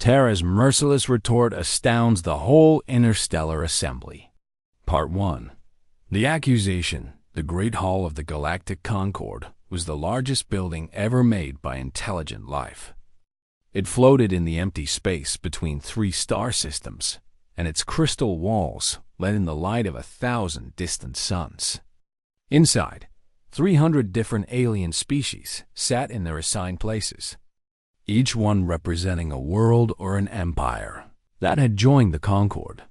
Terra's merciless retort astounds the whole interstellar assembly. Part 1. The accusation, the Great Hall of the Galactic Concord, was the largest building ever made by intelligent life. It floated in the empty space between 3 star systems, and its crystal walls let in the light of 1,000 distant suns. Inside, 300 different alien species sat in their assigned places, each one representing a world or an empire that had joined the Concord.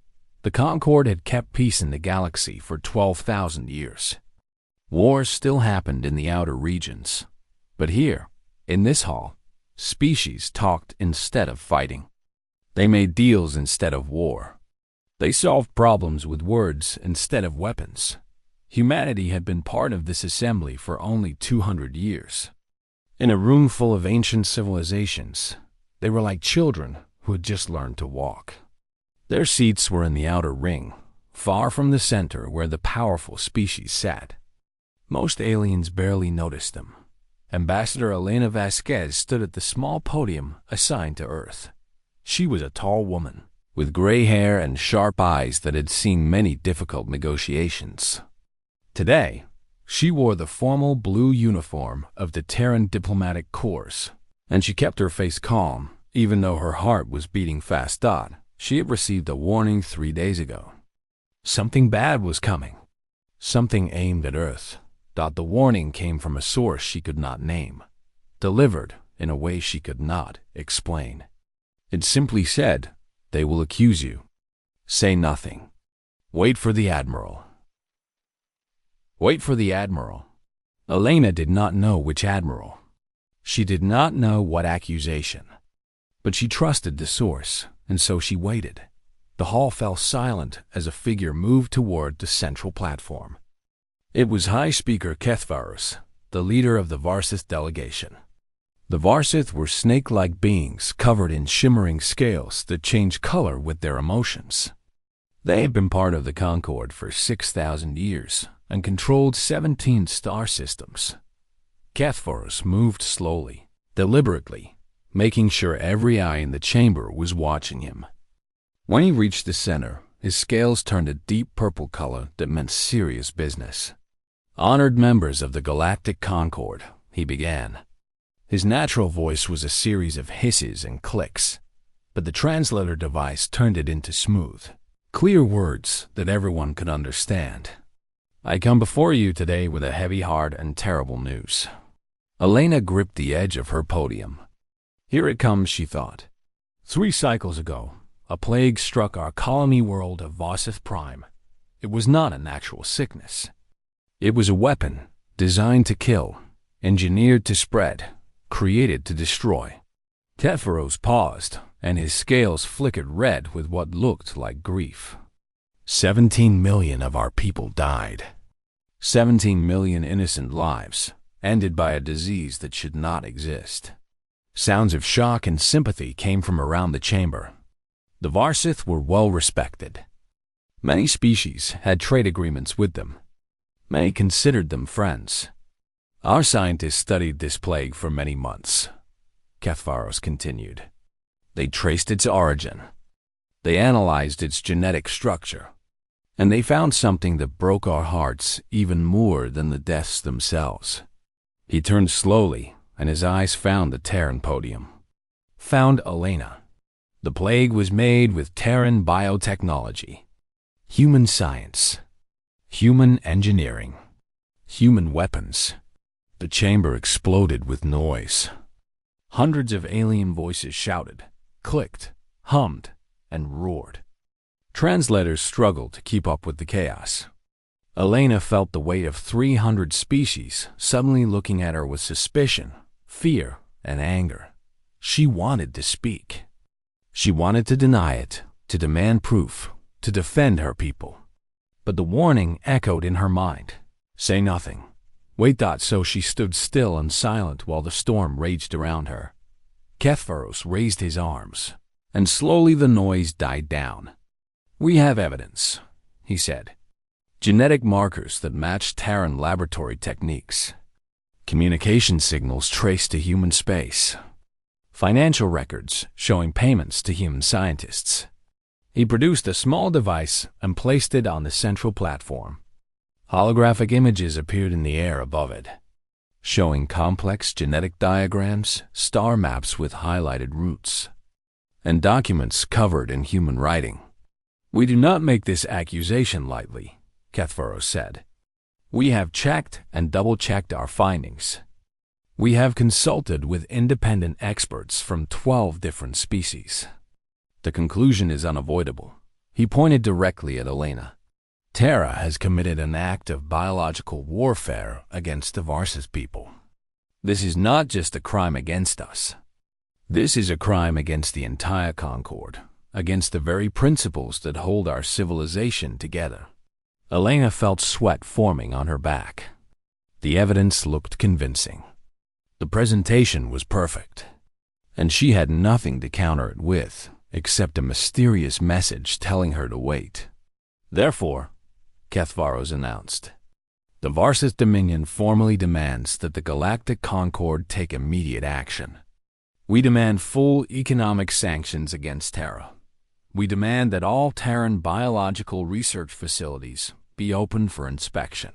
The Concord had kept peace in the galaxy for 12,000 years. Wars still happened in the outer regions, but here, in this hall, species talked instead of fighting. They made deals instead of war. They solved problems with words instead of weapons. Humanity had been part of this assembly for only 200 years. In a room full of ancient civilizations, they were like children who had just learned to walk. Their seats were in the outer ring, far from the center where the powerful species sat. Most aliens barely noticed them. Ambassador Elena Vasquez stood at the small podium assigned to Earth. She was a tall woman, with gray hair and sharp eyes that had seen many difficult negotiations. Today, she wore the formal blue uniform of the Terran Diplomatic Corps, and she kept her face calm, even though her heart was beating fast. She had received a warning 3 days ago. Something bad was coming. Something aimed at Earth. The warning came from a source she could not name, delivered in a way she could not explain. It simply said, "They will accuse you. Say nothing. Wait for the Admiral." Wait for the Admiral. Elena did not know which Admiral. She did not know what accusation. But she trusted the source, and so she waited. The hall fell silent as a figure moved toward the central platform. It was High Speaker Kethvaros, the leader of the Varsith delegation. The Varsith were snake-like beings covered in shimmering scales that changed color with their emotions. They had been part of the Concord for 6,000 years and controlled 17 star systems. Kethvaros moved slowly, deliberately, making sure every eye in the chamber was watching him. When he reached the center, his scales turned a deep purple color that meant serious business. "Honored members of the Galactic Concord," he began. His natural voice was a series of hisses and clicks, but the translator device turned it into smooth, clear words that everyone could understand. "I come before you today with a heavy heart and terrible news." Elena gripped the edge of her podium. Here it comes, she thought. 3 cycles ago, a plague struck our colony world of Varsith Prime. It was not a natural sickness. It was a weapon designed to kill, engineered to spread, created to destroy. Kethvaros paused, and his scales flickered red with what looked like grief. 17 million of our people died. 17 million innocent lives, ended by a disease that should not exist. Sounds of shock and sympathy came from around the chamber. The Varsith were well respected. Many species had trade agreements with them. Many considered them friends. "Our scientists studied this plague for many months," Kethvaros continued. "They traced its origin. They analyzed its genetic structure. And they found something that broke our hearts even more than the deaths themselves." He turned slowly, and his eyes found the Terran podium. Found Elena. The plague was made with Terran biotechnology. Human science. Human engineering. Human weapons. The chamber exploded with noise. Hundreds of alien voices shouted, clicked, hummed, and roared. Translators struggled to keep up with the chaos. Elena felt the weight of 300 species suddenly looking at her with suspicion, fear, and anger. She wanted to speak. She wanted to deny it, to demand proof, to defend her people. But the warning echoed in her mind. Say nothing. Wait. So she stood still and silent while the storm raged around her. Kethvaros raised his arms, and slowly the noise died down. "We have evidence," he said. "Genetic markers that match Terran laboratory techniques. Communication signals traced to human space. financial records showing payments to human scientists. He produced a small device and placed it on the central platform. Holographic images appeared in the air above it, showing complex genetic diagrams, star maps with highlighted routes, and documents covered in human writing. "We do not make this accusation lightly," Kethvaros said. "We have checked and double-checked our findings. We have consulted with independent experts from 12 different species. The conclusion is unavoidable." He pointed directly at Elena. "Terra has committed an act of biological warfare against the Varsis people. This is not just a crime against us. This is a crime against the entire Concord, against the very principles that hold our civilization together." Elena felt sweat forming on her back. The evidence looked convincing. The presentation was perfect, and she had nothing to counter it with except a mysterious message telling her to wait. "Therefore," Kethvaros announced, "the Varsis Dominion formally demands that the Galactic Concord take immediate action. We demand full economic sanctions against Terra. We demand that all Terran biological research facilities be opened for inspection.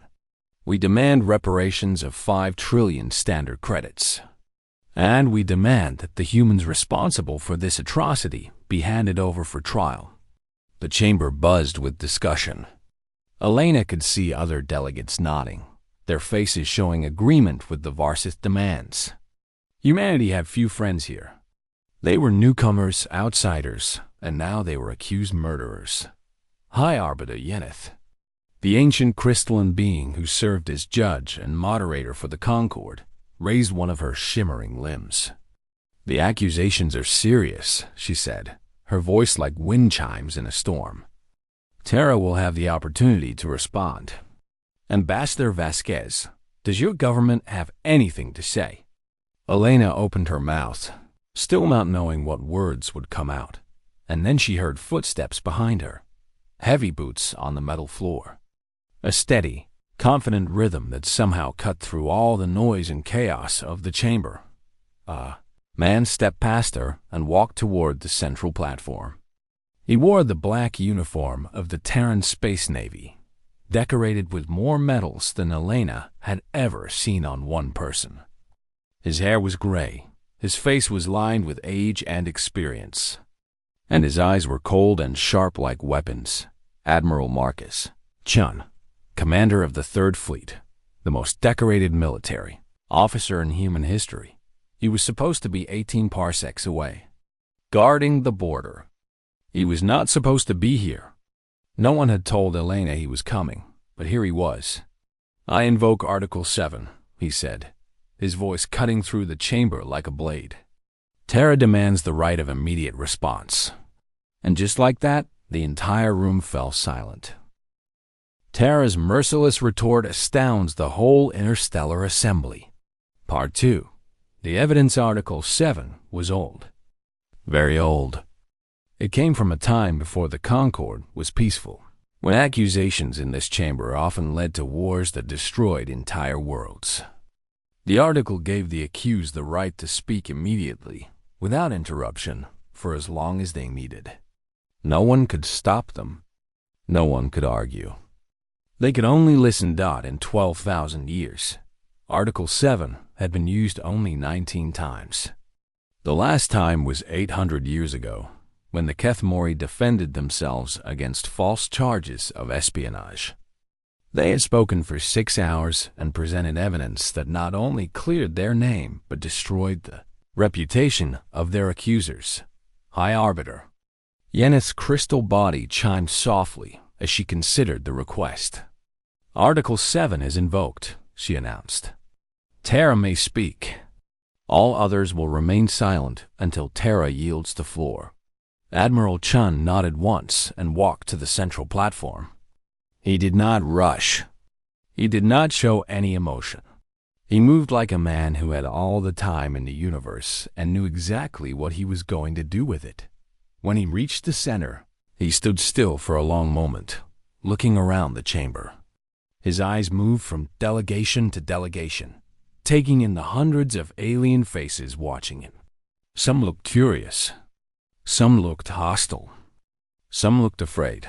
We demand reparations of 5 trillion standard credits. And we demand that the humans responsible for this atrocity be handed over for trial." The chamber buzzed with discussion. Elena could see other delegates nodding, their faces showing agreement with the Varsis demands. Humanity had few friends here. They were newcomers, outsiders, and now they were accused murderers. High Arbiter Yeneth, the ancient crystalline being who served as judge and moderator for the Concord, raised one of her shimmering limbs. "The accusations are serious," she said, her voice like wind chimes in a storm. "Terra will have the opportunity to respond. Ambassador Vasquez, does your government have anything to say?" Elena opened her mouth, still not knowing what words would come out, and then she heard footsteps behind her, heavy boots on the metal floor. A steady, confident rhythm that somehow cut through all the noise and chaos of the chamber. A man stepped past her and walked toward the central platform. He wore the black uniform of the Terran Space Navy, decorated with more medals than Elena had ever seen on one person. His hair was gray, his face was lined with age and experience, and his eyes were cold and sharp like weapons. Admiral Marcus Chun, commander of the Third Fleet, the most decorated military officer in human history. He was supposed to be 18 parsecs away, guarding the border. He was not supposed to be here. No one had told Elena he was coming, but here he was. "I invoke Article 7, he said, his voice cutting through the chamber like a blade. "Terra demands the right of immediate response." And just like that, the entire room fell silent. Terra's merciless retort astounds the whole interstellar assembly. Part 2. The evidence Article 7 was old. Very old. It came from a time before the Concord was peaceful, when accusations in this chamber often led to wars that destroyed entire worlds. The article gave the accused the right to speak immediately, without interruption, for as long as they needed. No one could stop them. No one could argue. They could only listen. In 12,000 years, Article 7 had been used only 19 times. The last time was 800 years ago, when the Kethmori defended themselves against false charges of espionage. They had spoken for 6 hours and presented evidence that not only cleared their name but destroyed the reputation of their accusers. High Arbiter Yeneth's crystal body chimed softly as she considered the request. "Article 7 is invoked," she announced. "Terra may speak. All others will remain silent until Terra yields the floor." Admiral Chun nodded once and walked to the central platform. He did not rush. He did not show any emotion. He moved like a man who had all the time in the universe and knew exactly what he was going to do with it. When he reached the center, he stood still for a long moment, looking around the chamber. His eyes moved from delegation to delegation, taking in the hundreds of alien faces watching him. Some looked curious. Some looked hostile. Some looked afraid.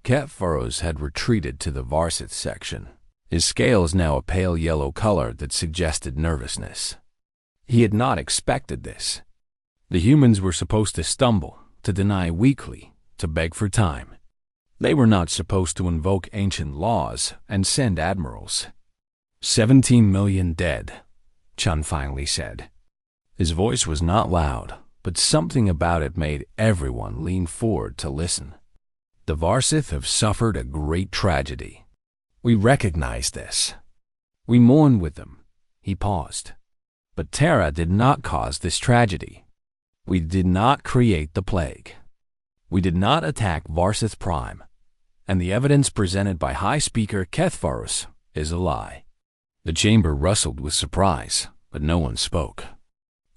Ketfaros had retreated to the Varsith section, his scales now a pale yellow color that suggested nervousness. He had not expected this. The humans were supposed to stumble, to deny weakly, to beg for time. They were not supposed to invoke ancient laws and send admirals. 17 million dead, Chun finally said. His voice was not loud, but something about it made everyone lean forward to listen. The Varsith have suffered a great tragedy. We recognize this. We mourn with them. He paused. But Terra did not cause this tragedy. We did not create the plague. We did not attack Varsith Prime. And the evidence presented by High Speaker Kethfaros is a lie. The chamber rustled with surprise, but no one spoke.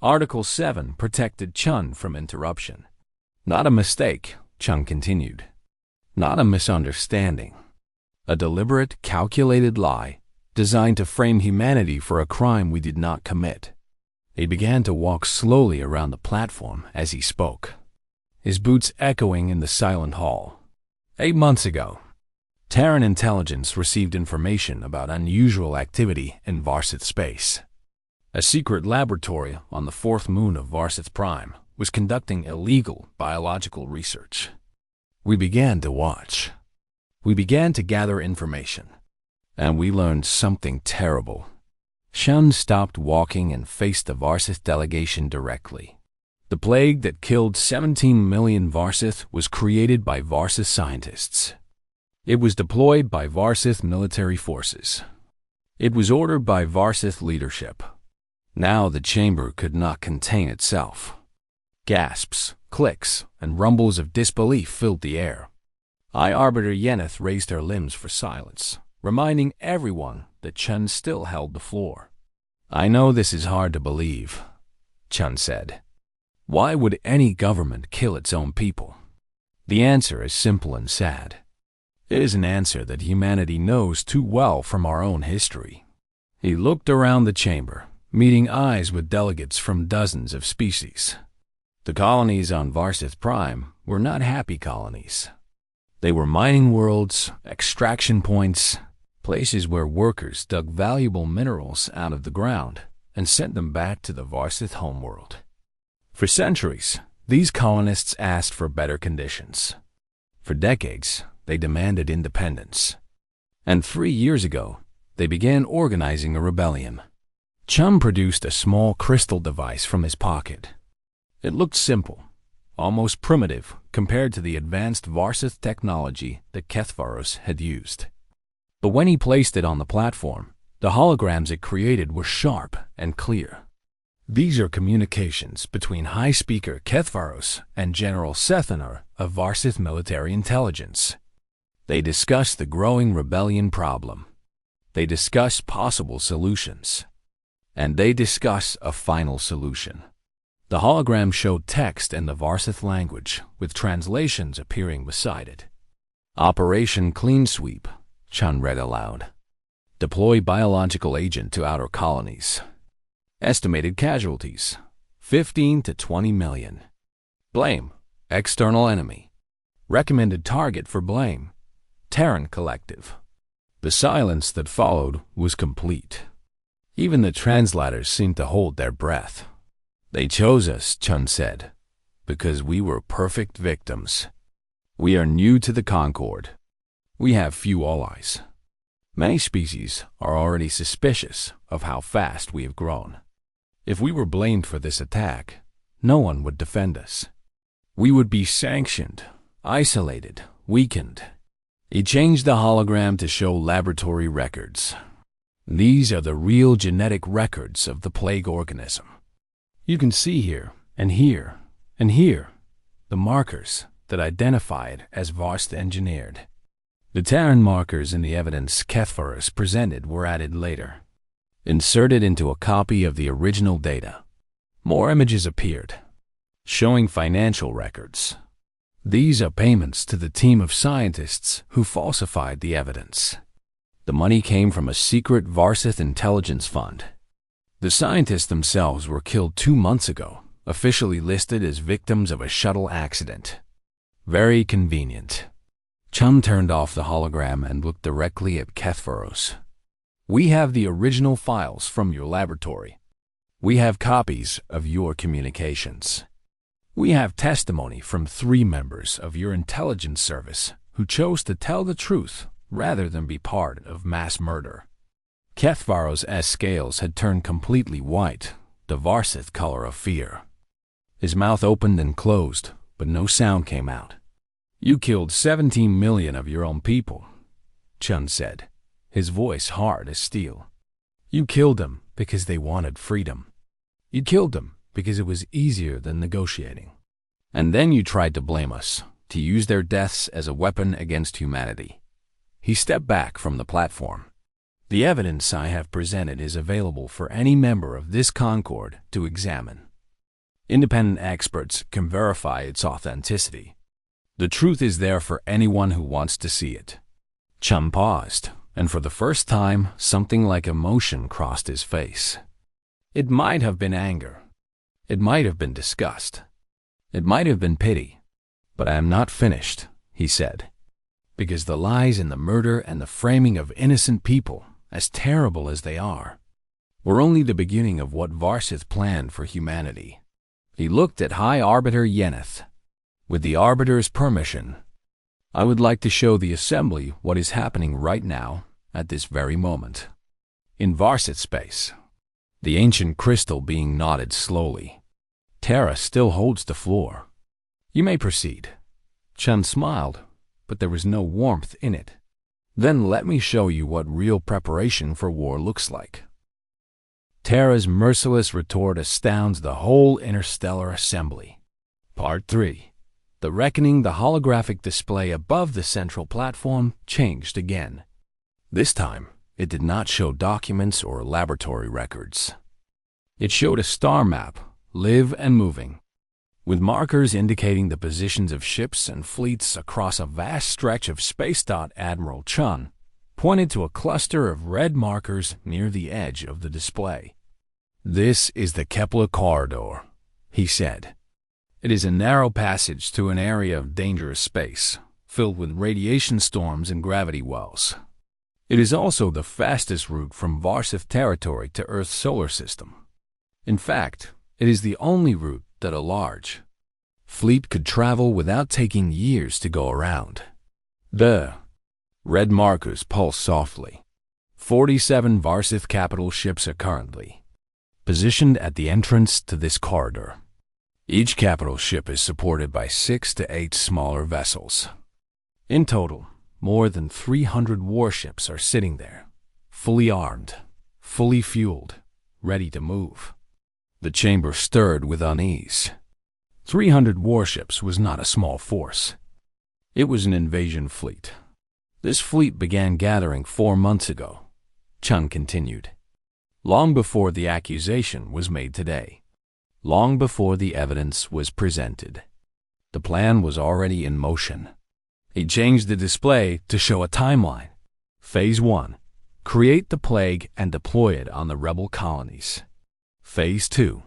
Article 7 protected Chun from interruption. Not a mistake, Chun continued. Not a misunderstanding. A deliberate, calculated lie designed to frame humanity for a crime we did not commit. He began to walk slowly around the platform as he spoke, his boots echoing in the silent hall. 8 months ago, Terran intelligence received information about unusual activity in Varsith space. A secret laboratory on the fourth moon of Varsith Prime was conducting illegal biological research. We began to watch. We began to gather information. And we learned something terrible. Shun stopped walking and faced the Varsith delegation directly. The plague that killed 17 million Varsith was created by Varsith scientists. It was deployed by Varsith military forces. It was ordered by Varsith leadership. Now the chamber could not contain itself. Gasps, clicks, and rumbles of disbelief filled the air. High Arbiter Yeneth raised her limbs for silence, reminding everyone that Chun still held the floor. I know this is hard to believe, Chun said. Why would any government kill its own people? The answer is simple and sad. It is an answer that humanity knows too well from our own history. He looked around the chamber, meeting eyes with delegates from dozens of species. The colonies on Varsith Prime were not happy colonies. They were mining worlds, extraction points, places where workers dug valuable minerals out of the ground and sent them back to the Varsith homeworld. For centuries, these colonists asked for better conditions. For decades, they demanded independence. And 3 years ago, they began organizing a rebellion. Chum produced a small crystal device from his pocket. It looked simple, almost primitive compared to the advanced Varsith technology that Kethfaros had used. But when he placed it on the platform, the holograms it created were sharp and clear. These are communications between High Speaker Kethfaros and General Sethanar of Varsith military intelligence. They discuss the growing rebellion problem. They discuss possible solutions. And they discuss a final solution. The hologram showed text in the Varsith language, with translations appearing beside it. Operation Clean Sweep, Chun read aloud. Deploy biological agent to outer colonies. Estimated casualties, 15 to 20 million. Blame, external enemy. Recommended target for blame, Terran Collective. The silence that followed was complete. Even the translators seemed to hold their breath. They chose us, Chun said, because we were perfect victims. We are new to the Concord. We have few allies. Many species are already suspicious of how fast we have grown. If we were blamed for this attack, no one would defend us. We would be sanctioned, isolated, weakened. He changed the hologram to show laboratory records. These are the real genetic records of the plague organism. You can see here, and here, and here, the markers that identify it as Varst engineered. The Terran markers in the evidence Kethfaros presented were added later, inserted into a copy of the original data. More images appeared, showing financial records. These are payments to the team of scientists who falsified the evidence. The money came from a secret Varsith intelligence fund. The scientists themselves were killed 2 months ago officially listed as victims of a shuttle accident. Very convenient. Chun turned off the hologram and looked directly at Kethvaros. We have the original files from your laboratory. We have copies of your communications. We have testimony from 3 members of your intelligence service who chose to tell the truth rather than be part of mass murder. Kethvaros' scales had turned completely white, the Varsith color of fear. His mouth opened and closed, but no sound came out. You killed 17 million of your own people, Chun said, his voice hard as steel. You killed them because they wanted freedom. You killed them because it was easier than negotiating. And then you tried to blame us, to use their deaths as a weapon against humanity. He stepped back from the platform. The evidence I have presented is available for any member of this Concord to examine. Independent experts can verify its authenticity. The truth is there for anyone who wants to see it. Chun paused, and for the first time, something like emotion crossed his face. It might have been anger. It might have been disgust. It might have been pity. But I am not finished, he said. Because the lies and the murder and the framing of innocent people, as terrible as they are, were only the beginning of what Varsith planned for humanity. He looked at High Arbiter Yeneth. With the Arbiter's permission, I would like to show the Assembly what is happening right now, at this very moment. In Varsith space, the ancient crystal being knotted slowly. Terra still holds the floor. You may proceed. Chun smiled, but there was no warmth in it. Then let me show you what real preparation for war looks like. Terra's Merciless Retort Astounds the whole Interstellar Assembly. Part 3. The reckoning. The holographic display above the central platform changed again. This time, it did not show documents or laboratory records. It showed a star map, live and moving, with markers indicating the positions of ships and fleets across a vast stretch of space. Admiral Chun pointed to a cluster of red markers near the edge of the display. This is the Kepler corridor, he said. It is a narrow passage to an area of dangerous space, filled with radiation storms and gravity wells. It is also the fastest route from Varsith territory to Earth's solar system. In fact, it is the only route that a large fleet could travel without taking years to go around. The red markers pulse softly. 47 Varsith capital ships are currently positioned at the entrance to this corridor. Each capital ship is supported by 6 to 8 smaller vessels. In total, more than 300 warships are sitting there, fully armed, fully fueled, ready to move. The chamber stirred with unease. 300 warships was not a small force. It was an invasion fleet. This fleet began gathering 4 months ago, Chun continued. Long before the accusation was made today. Long before the evidence was presented. The plan was already in motion. He changed the display to show a timeline. Phase 1. Create the plague and deploy it on the rebel colonies. Phase 2.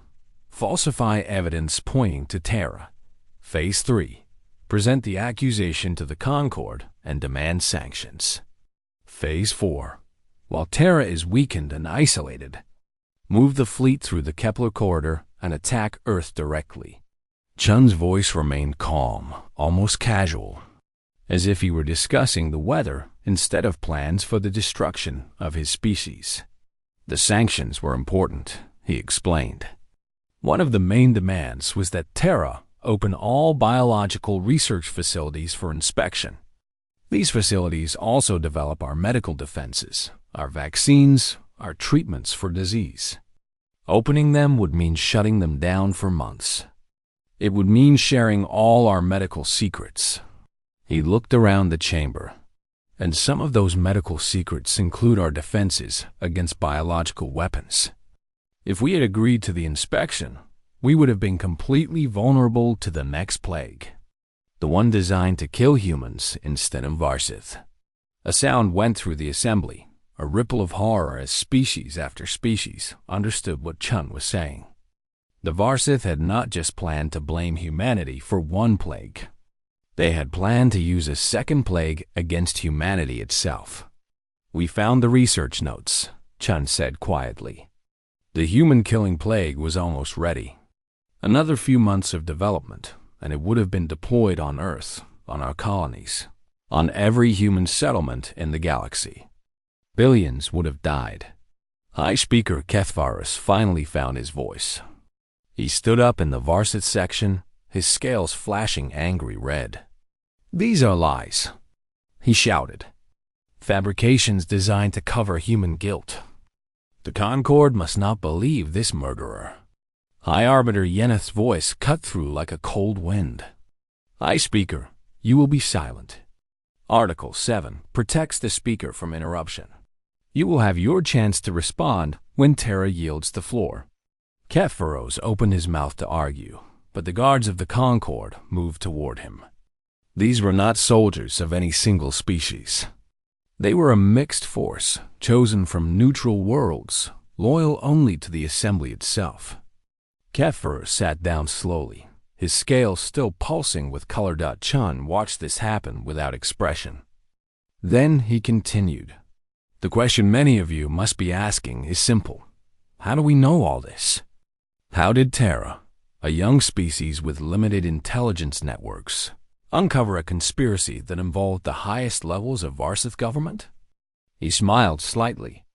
Falsify evidence pointing to Terra. Phase 3. Present the accusation to the Concord and demand sanctions. Phase 4. While Terra is weakened and isolated, move the fleet through the Kepler corridor and attack Earth directly. Chun's voice remained calm, almost casual, as if he were discussing the weather instead of plans for the destruction of his species. The sanctions were important, he explained. One of the main demands was that Terra open all biological research facilities for inspection. These facilities also develop our medical defenses, our vaccines, our treatments for disease. Opening them would mean shutting them down for months. It would mean sharing all our medical secrets. He looked around the chamber, and some of those medical secrets include our defenses against biological weapons. If we had agreed to the inspection, we would have been completely vulnerable to the next plague, the one designed to kill humans instead of Varsith. A sound went through the assembly, a ripple of horror as species after species understood what Chun was saying. The Varsith had not just planned to blame humanity for one plague. They had planned to use a second plague against humanity itself. "We found the research notes," Chun said quietly. "The human-killing plague was almost ready. Another few months of development, and it would have been deployed on Earth, on our colonies, on every human settlement in the galaxy. Billions would have died." High Speaker Kethvarus finally found his voice. He stood up in the Varsith section, his scales flashing angry red. "These are lies," he shouted. "Fabrications designed to cover human guilt. The Concord must not believe this murderer." High Arbiter Yeneth's voice cut through like a cold wind. "High Speaker, you will be silent. Article 7 protects the speaker from interruption. You will have your chance to respond when Terra yields the floor." Kethvaros opened his mouth to argue, but the guards of the Concord moved toward him. These were not soldiers of any single species. They were a mixed force, chosen from neutral worlds, loyal only to the assembly itself. Kethvaros sat down slowly, his scales still pulsing with color. Chun watched this happen without expression. Then he continued. "The question many of you must be asking is simple. How do we know all this? How did Terra, a young species with limited intelligence networks, uncover a conspiracy that involved the highest levels of Varsith government?" He smiled slightly.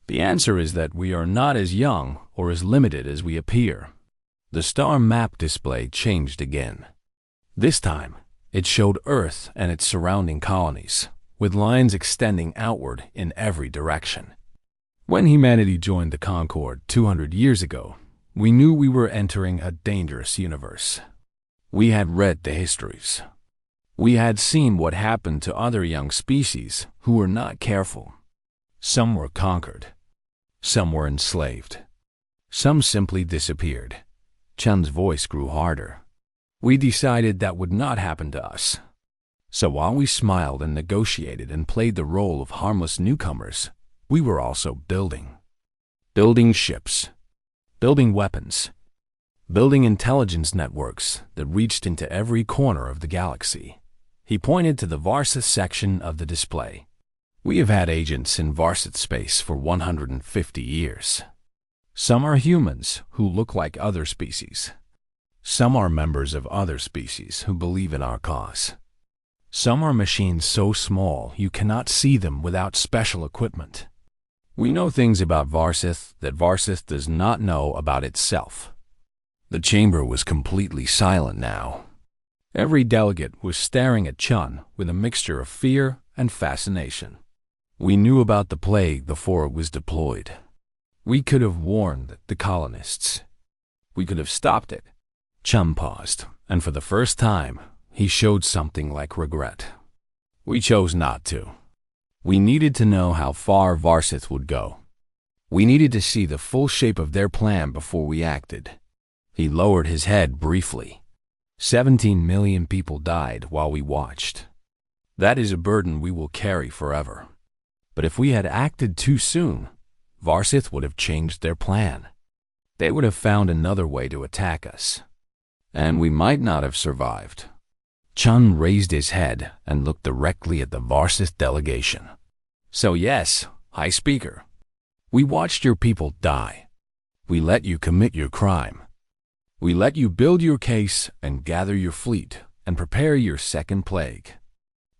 "The answer is that we are not as young or as limited as we appear." The star map display changed again. This time, it showed Earth and its surrounding colonies, with lines extending outward in every direction. When humanity joined the Concord 200 years ago, we knew we were entering a dangerous universe. We had read the histories. We had seen what happened to other young species who were not careful. Some were conquered. Some were enslaved. Some simply disappeared. Chun's voice grew harder. We decided that would not happen to us. So while we smiled and negotiated and played the role of harmless newcomers, we were also building. Building ships. Building weapons. Building intelligence networks that reached into every corner of the galaxy. He pointed to the Varsith section of the display. We have had agents in Varsith space for 150 years. Some are humans who look like other species. Some are members of other species who believe in our cause. Some are machines so small you cannot see them without special equipment. We know things about Varsith that Varsith does not know about itself. The chamber was completely silent now. Every delegate was staring at Chun with a mixture of fear and fascination. We knew about the plague before it was deployed. We could have warned the colonists. We could have stopped it. Chun paused, and for the first time, he showed something like regret. We chose not to. We needed to know how far Varsith would go. We needed to see the full shape of their plan before we acted. He lowered his head briefly. 17 million people died while we watched. That is a burden we will carry forever. But if we had acted too soon, Varsith would have changed their plan. They would have found another way to attack us. And we might not have survived. Chun raised his head and looked directly at the Varsith delegation. "So yes, High Speaker, we watched your people die. We let you commit your crime. We let you build your case and gather your fleet and prepare your second plague.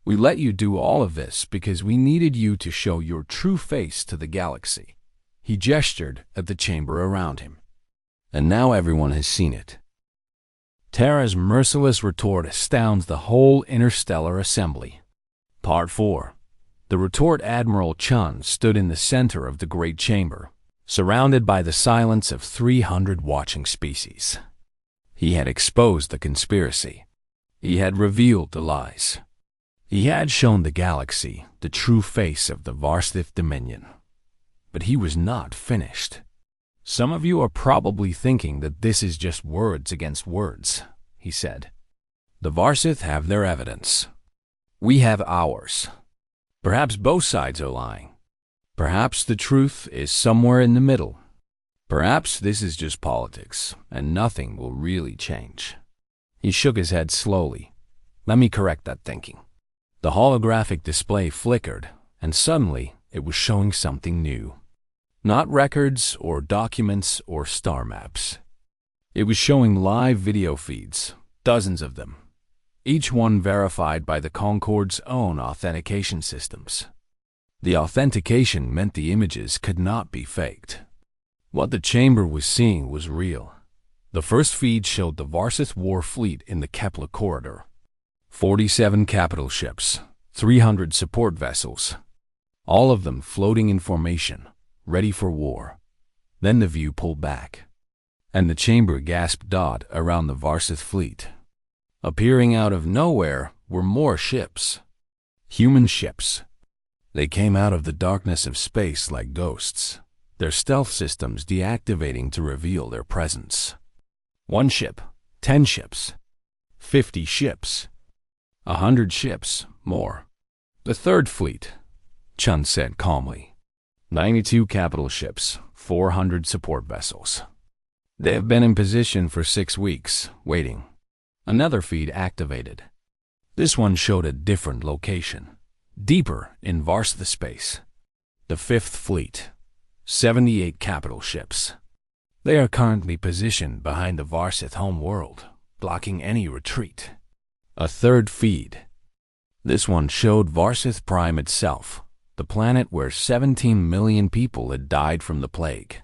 We let you do all of this because we needed you to show your true face to the galaxy." He gestured at the chamber around him. "And now everyone has seen it. Terra's merciless retort astounds the whole interstellar assembly." Part 4. The retort Admiral Chun stood in the center of the great chamber, surrounded by the silence of 300 watching species. He had exposed the conspiracy. He had revealed the lies. He had shown the galaxy the true face of the Varsith Dominion. But he was not finished. "Some of you are probably thinking that this is just words against words," he said. "The Varsith have their evidence. We have ours. Perhaps both sides are lying. Perhaps the truth is somewhere in the middle. Perhaps this is just politics, and nothing will really change. He shook his head slowly. Let me correct that thinking. The holographic display flickered, and suddenly it was showing something new. Not records or documents or star maps. It was showing live video feeds, dozens of them, each one verified by the Concorde's own authentication systems. The authentication meant the images could not be faked. What the chamber was seeing was real. The first feed showed the Varsith War fleet in the Kepler corridor. 47 capital ships, 300 support vessels, all of them floating in formation, ready for war. Then the view pulled back, and the chamber gasped dot around the Varsith fleet. Appearing out of nowhere were more ships. Human ships. They came out of the darkness of space like ghosts, their stealth systems deactivating to reveal their presence. 1 ship, 10 ships, 50 ships, 100 ships, more. The third fleet, Chun said calmly. 92 capital ships, 400 support vessels. They have been in position for 6 weeks, waiting. Another feed activated. This one showed a different location, deeper in Varsith space. The fifth fleet, 78 capital ships. They are currently positioned behind the Varsith home world, blocking any retreat. A third feed. This one showed Varsith Prime itself, the planet where 17 million people had died from the plague.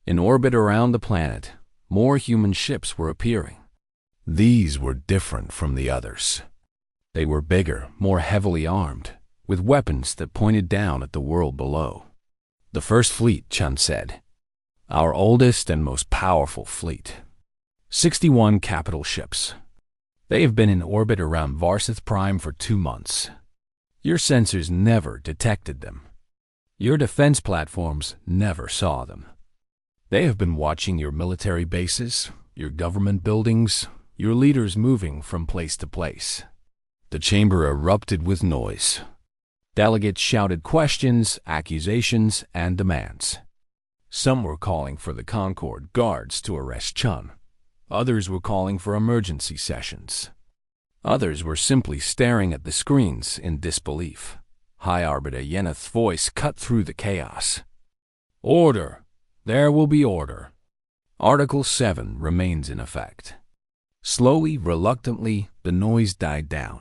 In orbit around the planet, more human ships were appearing. These were different from the others. They were bigger, more heavily armed, with weapons that pointed down at the world below. The first fleet, Chun said. Our oldest and most powerful fleet. 61 capital ships. They have been in orbit around Varsith Prime for 2 months. Your sensors never detected them. Your defense platforms never saw them. They have been watching your military bases, your government buildings, your leaders moving from place to place. The chamber erupted with noise. Delegates shouted questions, accusations, and demands. Some were calling for the Concorde guards to arrest Chun. Others were calling for emergency sessions. Others were simply staring at the screens in disbelief. High Arbiter Yeneth's voice cut through the chaos. Order! There will be order. Article 7 remains in effect. Slowly, reluctantly, the noise died down.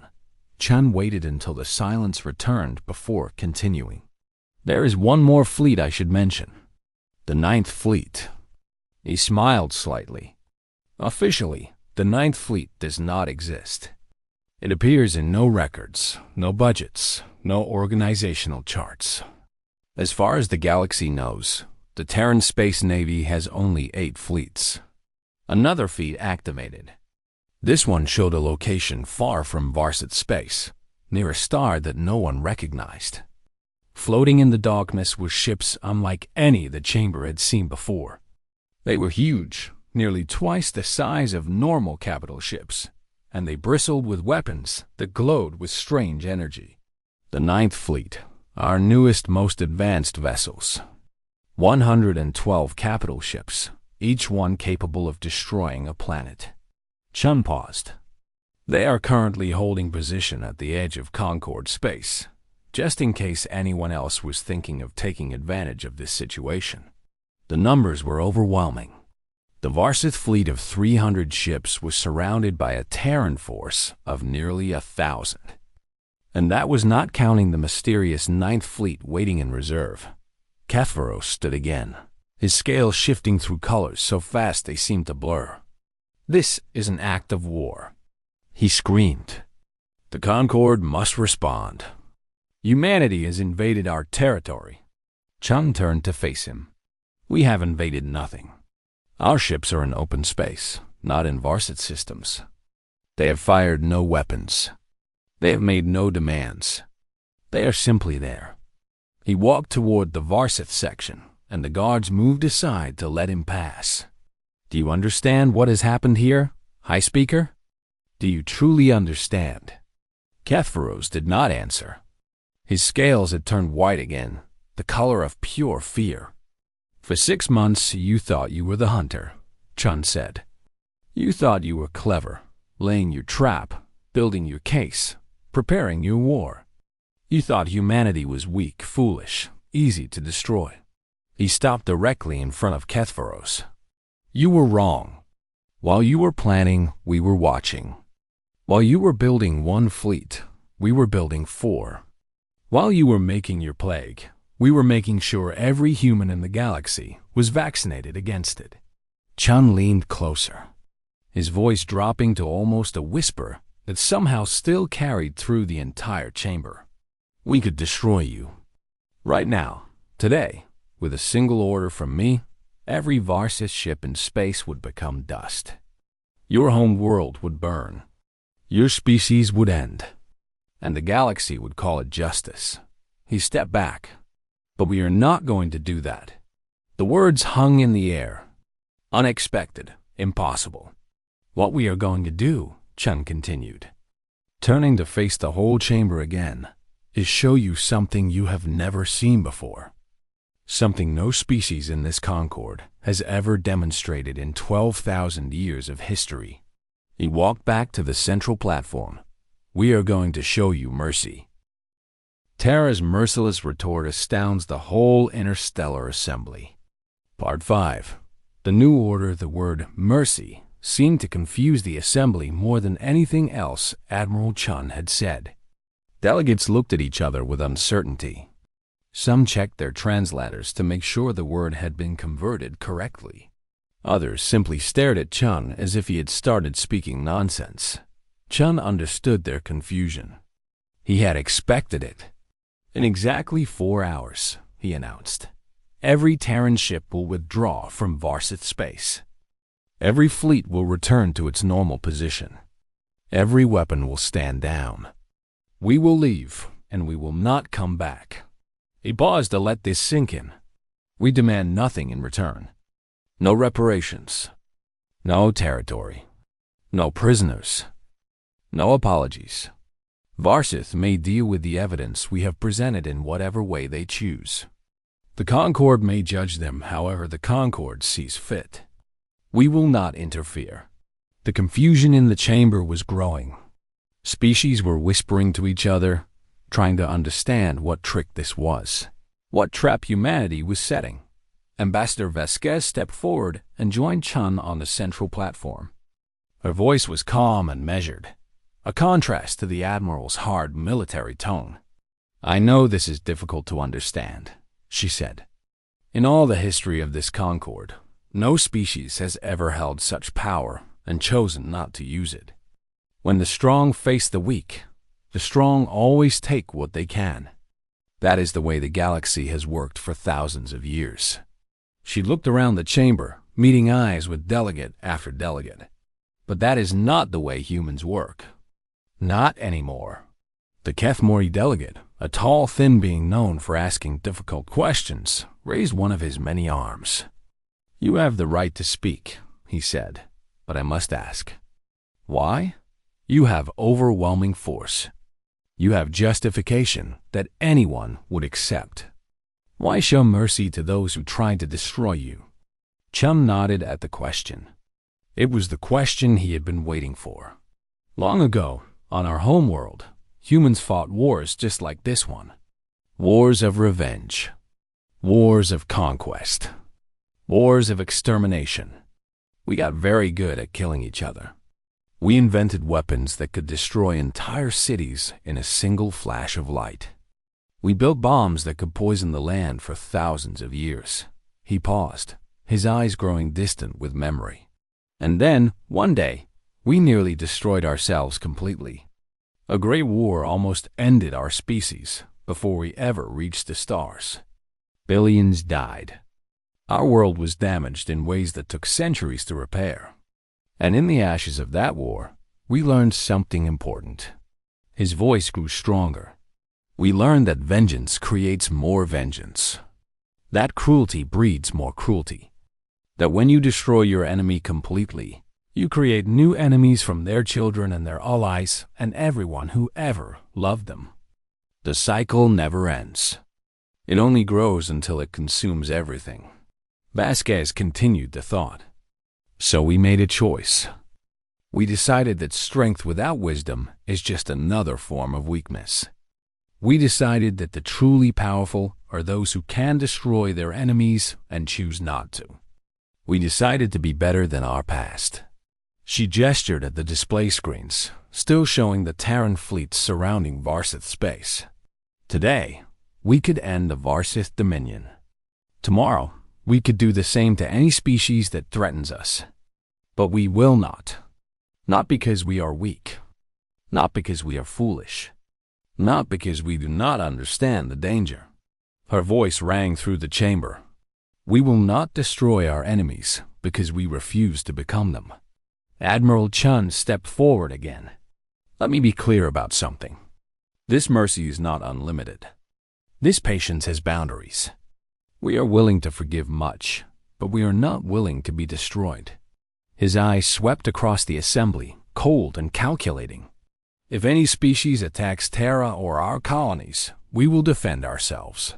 Chun waited until the silence returned before continuing. There is one more fleet I should mention. The 9th Fleet. He smiled slightly. Officially, the 9th Fleet does not exist. It appears in no records, no budgets, no organizational charts. As far as the galaxy knows, the Terran Space Navy has only 8 fleets. Another feed activated. This one showed a location far from Varsith space, near a star that no one recognized. Floating in the darkness were ships unlike any the chamber had seen before. They were huge, nearly twice the size of normal capital ships, and they bristled with weapons that glowed with strange energy. The 9th Fleet, our newest, most advanced vessels. 112 capital ships, each one capable of destroying a planet. Chun paused. They are currently holding position at the edge of Concorde space, just in case anyone else was thinking of taking advantage of this situation. The numbers were overwhelming. The Varsith fleet of 300 ships was surrounded by a Terran force of nearly 1,000. And that was not counting the mysterious 9th Fleet waiting in reserve. Kepharos stood again, his scales shifting through colors so fast they seemed to blur. This is an act of war. He screamed. The Concorde must respond. Humanity has invaded our territory. Chun turned to face him. We have invaded nothing. Our ships are in open space, not in Varsith systems. They have fired no weapons. They have made no demands. They are simply there. He walked toward the Varsith section, and the guards moved aside to let him pass. Do you understand what has happened here, High Speaker? Do you truly understand? Kepharos did not answer. His scales had turned white again, the color of pure fear. For 6 months, you thought you were the hunter, Chun said. You thought you were clever, laying your trap, building your case, preparing your war. You thought humanity was weak, foolish, easy to destroy. He stopped directly in front of Kethvaros. You were wrong. While you were planning, we were watching. While you were building one fleet, we were building 4. While you were making your plague, we were making sure every human in the galaxy was vaccinated against it. Chun leaned closer, his voice dropping to almost a whisper that somehow still carried through the entire chamber. We could destroy you. Right now, today, with a single order from me, every Varsis ship in space would become dust. Your home world would burn. Your species would end. And the galaxy would call it justice. He stepped back. But we are not going to do that. The words hung in the air. Unexpected, impossible. What we are going to do, Chun continued, turning to face the whole chamber again, is show you something you have never seen before. Something no species in this Concord has ever demonstrated in 12,000 years of history. He walked back to the central platform. We are going to show you mercy. Terra's Merciless Retort Astounds the whole Interstellar Assembly. Part 5. The new order, the word mercy, seemed to confuse the assembly more than anything else Admiral Chun had said. Delegates looked at each other with uncertainty. Some checked their translators to make sure the word had been converted correctly. Others simply stared at Chun as if he had started speaking nonsense. Chun understood their confusion. He had expected it. In exactly 4 hours, he announced, every Terran ship will withdraw from Varsith space. Every fleet will return to its normal position. Every weapon will stand down. We will leave, and we will not come back. He paused to let this sink in. We demand nothing in return. No reparations. No territory. No prisoners. No apologies. Varsith may deal with the evidence we have presented in whatever way they choose. The Concord may judge them however the Concord sees fit. We will not interfere. The confusion in the chamber was growing. Species were whispering to each other, trying to understand what trick this was, what trap humanity was setting. Ambassador Vasquez stepped forward and joined Chun on the central platform. Her voice was calm and measured, a contrast to the Admiral's hard military tone. I know this is difficult to understand, she said. In all the history of this Concord, no species has ever held such power and chosen not to use it. When the strong face the weak, the strong always take what they can. That is the way the galaxy has worked for thousands of years. She looked around the chamber, meeting eyes with delegate after delegate. But that is not the way humans work. Not anymore. The Kethmori delegate, a tall, thin being known for asking difficult questions, raised one of his many arms. You have the right to speak, he said, but I must ask. Why? You have overwhelming force. You have justification that anyone would accept. Why show mercy to those who tried to destroy you? Chum nodded at the question. It was the question he had been waiting for. Long ago, on our home world, humans fought wars just like this one. Wars of revenge. Wars of conquest. Wars of extermination. We got very good at killing each other. We invented weapons that could destroy entire cities in a single flash of light. We built bombs that could poison the land for thousands of years. He paused, his eyes growing distant with memory. And then, one day, we nearly destroyed ourselves completely. A great war almost ended our species before we ever reached the stars. Billions died. Our world was damaged in ways that took centuries to repair. And in the ashes of that war, we learned something important. His voice grew stronger. We learned that vengeance creates more vengeance. That cruelty breeds more cruelty. That when you destroy your enemy completely, you create new enemies from their children and their allies and everyone who ever loved them. The cycle never ends. It only grows until it consumes everything. Vasquez continued the thought. So we made a choice. We decided that strength without wisdom is just another form of weakness. We decided that the truly powerful are those who can destroy their enemies and choose not to. We decided to be better than our past. She gestured at the display screens, still showing the Terran fleets surrounding Varsith space. Today, we could end the Varsith Dominion. Tomorrow, we could do the same to any species that threatens us. But we will not. Not because we are weak. Not because we are foolish. Not because we do not understand the danger. Her voice rang through the chamber. We will not destroy our enemies because we refuse to become them. Admiral Chun stepped forward again. Let me be clear about something. This mercy is not unlimited. This patience has boundaries. We are willing to forgive much, but we are not willing to be destroyed. His eyes swept across the assembly, cold and calculating. If any species attacks Terra or our colonies, we will defend ourselves.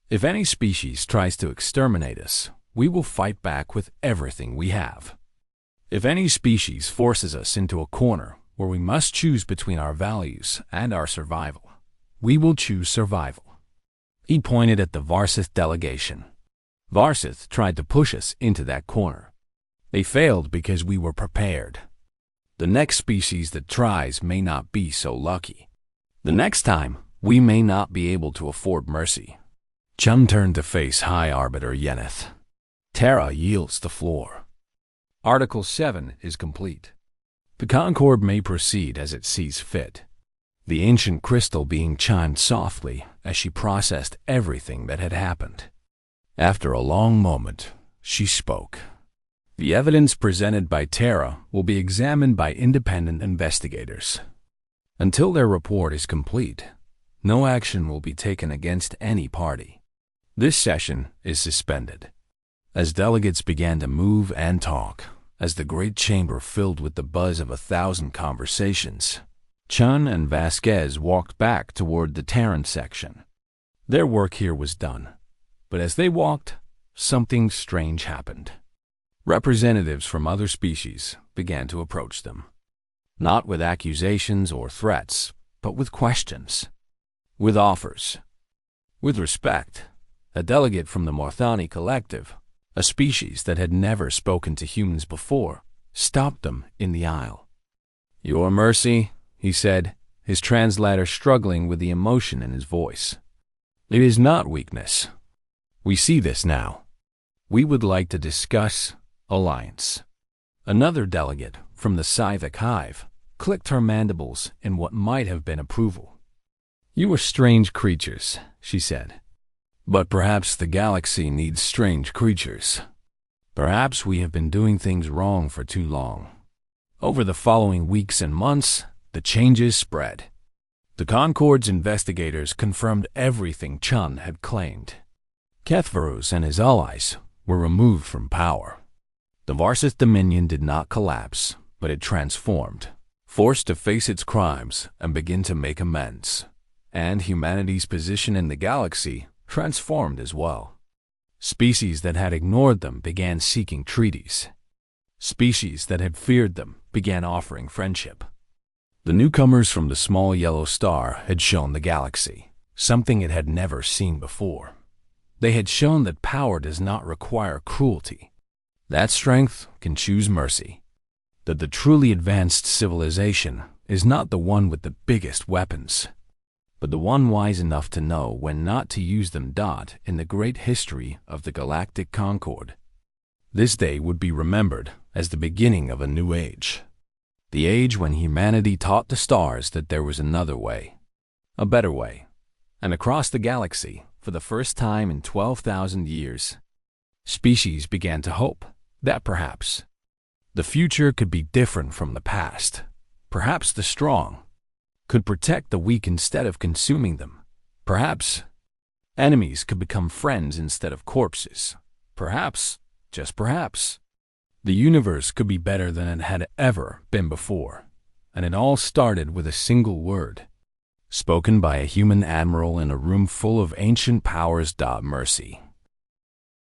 If any species tries to exterminate us, we will fight back with everything we have. If any species forces us into a corner where we must choose between our values and our survival, we will choose survival. He pointed at the Varsith delegation. Varsith tried to push us into that corner. They failed because we were prepared. The next species that tries may not be so lucky. The next time, we may not be able to afford mercy. Chun turned to face High Arbiter Yeneth. Terra yields the floor. Article 7 is complete. The Concord may proceed as it sees fit. The ancient crystal being chimed softly as she processed everything that had happened. After a long moment, she spoke. The evidence presented by Terra will be examined by independent investigators. Until their report is complete, no action will be taken against any party. This session is suspended. As delegates began to move and talk, as the great chamber filled with the buzz of 1,000 conversations, Chun and Vasquez walked back toward the Terran section. Their work here was done, but as they walked, something strange happened. Representatives from other species began to approach them, not with accusations or threats, but with questions, with offers, with respect. A delegate from the Morthani Collective, a species that had never spoken to humans before, stopped them in the aisle. "Your mercy," he said, his translator struggling with the emotion in his voice. "It is not weakness. We see this now. We would like to discuss alliance." Another delegate from the Civic Hive clicked her mandibles in what might have been approval. "You are strange creatures," she said. "But perhaps the galaxy needs strange creatures. Perhaps we have been doing things wrong for too long." Over the following weeks and months, the changes spread. The Concord's investigators confirmed everything Chun had claimed. Kethvarus and his allies were removed from power. The Varsith Dominion did not collapse, but it transformed, forced to face its crimes and begin to make amends. And humanity's position in the galaxy transformed as well. Species that had ignored them began seeking treaties. Species that had feared them began offering friendship. The newcomers from the small yellow star had shown the galaxy something it had never seen before. They had shown that power does not require cruelty, that strength can choose mercy, that the truly advanced civilization is not the one with the biggest weapons, but the one wise enough to know when not to use them. In the great history of the Galactic Concord, this day would be remembered as the beginning of a new age. The age when humanity taught the stars that there was another way, a better way. And across the galaxy, for the first time in 12,000 years, species began to hope that perhaps the future could be different from the past. Perhaps the strong could protect the weak instead of consuming them. Perhaps enemies could become friends instead of corpses. Perhaps, just perhaps, the universe could be better than it had ever been before. And it all started with a single word, spoken by a human admiral in a room full of ancient powers. Mercy.